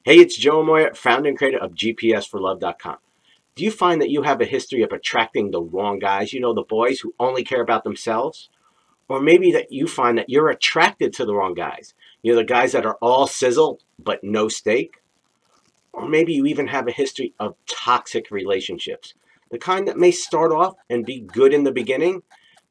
Hey, it's Joe AMoia, founder and creator of GPSforlove.com. Do you find that you have a history of attracting the wrong guys? You know, the boys who only care about themselves? Or maybe that you find that you're attracted to the wrong guys. You know, the guys that are all sizzle but no steak? Or maybe you even have a history of toxic relationships. The kind that may start off and be good in the beginning,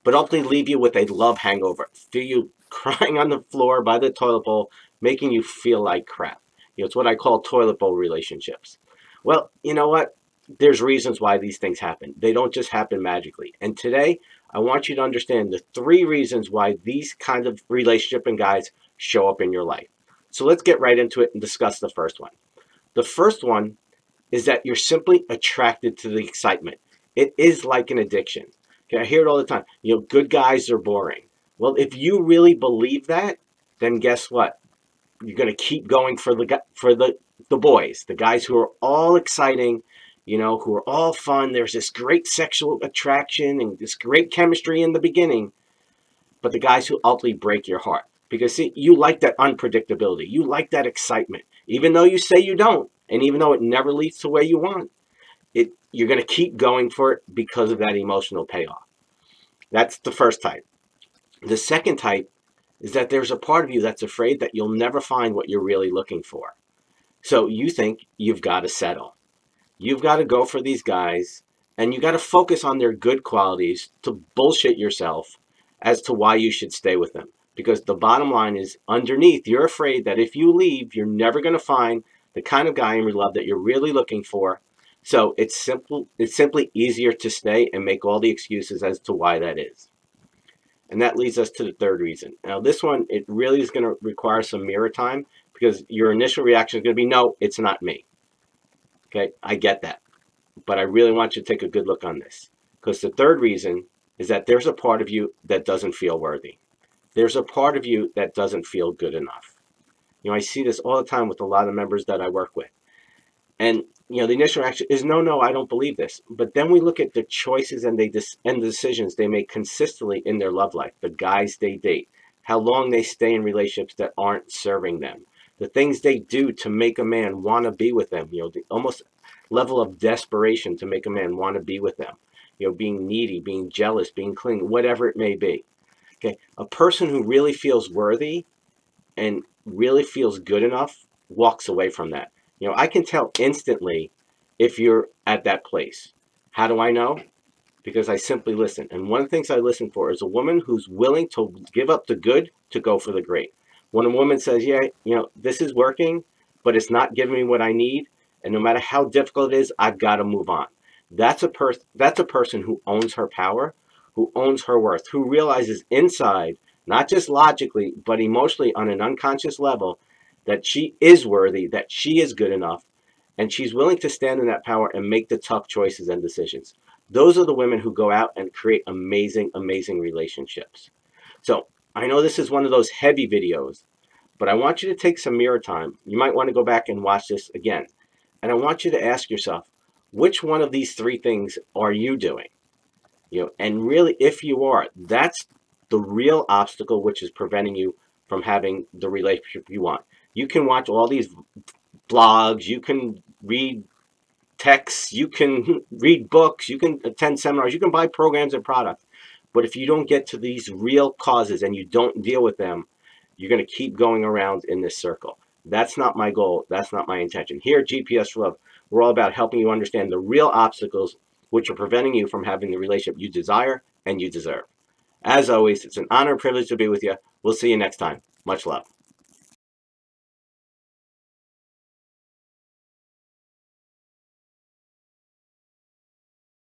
but ultimately leave you with a love hangover. Feel you crying on the floor by the toilet bowl, making you feel like crap. You know, it's what I call toilet bowl relationships. Well, you know what? There's reasons why these things happen. They don't just happen magically. And today, I want you to understand the 3 reasons why these kind of relationship and guys show up in your life. So let's get right into it and discuss the first one. The first one is that you're simply attracted to the excitement. It is like an addiction. Okay, I hear it all the time. You know, good guys are boring. Well, if you really believe that, then guess what? You're going to keep going for the boys, the guys who are all exciting, you know, who are all fun. There's this great sexual attraction and this great chemistry in the beginning, but the guys who ultimately break your heart. Because see, you like that unpredictability. You like that excitement. Even though you say you don't, and even though it never leads to where you want, you're going to keep going for it because of that emotional payoff. That's the first type. The second type is that there's a part of you that's afraid that you'll never find what you're really looking for. So you think you've got to settle. You've got to go for these guys, and you got to focus on their good qualities to bullshit yourself as to why you should stay with them. Because the bottom line is, underneath, you're afraid that if you leave, you're never going to find the kind of guy in your love that you're really looking for. So it's simply easier to stay and make all the excuses as to why that is. And that leads us to the third reason. Now, this one, it really is going to require some mirror time because your initial reaction is going to be, no, it's not me. Okay, I get that. But I really want you to take a good look on this. Because the third reason is that there's a part of you that doesn't feel worthy. There's a part of you that doesn't feel good enough. You know, I see this all the time with a lot of members that I work with. And, you know, the initial reaction is, no, I don't believe this. But then we look at the choices and the decisions they make consistently in their love life, the guys they date, how long they stay in relationships that aren't serving them, the things they do to make a man want to be with them, you know, the almost level of desperation to make a man want to be with them, you know, being needy, being jealous, being clingy, whatever it may be. Okay, a person who really feels worthy and really feels good enough walks away from that. You know, I can tell instantly if you're at that place. How do I know? Because I simply listen. And one of the things I listen for is a woman who's willing to give up the good to go for the great. When a woman says, yeah, you know, this is working, but it's not giving me what I need, and no matter how difficult it is, I've got to move on. That's a person who owns her power, who owns her worth, who realizes inside, not just logically, but emotionally on an unconscious level, that she is worthy, that she is good enough, and she's willing to stand in that power and make the tough choices and decisions. Those are the women who go out and create amazing, amazing relationships. So I know this is one of those heavy videos, but I want you to take some mirror time. You might want to go back and watch this again. And I want you to ask yourself, which one of these 3 things are you doing? You know, and really, if you are, that's the real obstacle which is preventing you from having the relationship you want. You can watch all these blogs, you can read texts, you can read books, you can attend seminars, you can buy programs and products. But if you don't get to these real causes and you don't deal with them, you're going to keep going around in this circle. That's not my goal. That's not my intention. Here at GPS for Love, we're all about helping you understand the real obstacles which are preventing you from having the relationship you desire and you deserve. As always, it's an honor and privilege to be with you. We'll see you next time. Much love.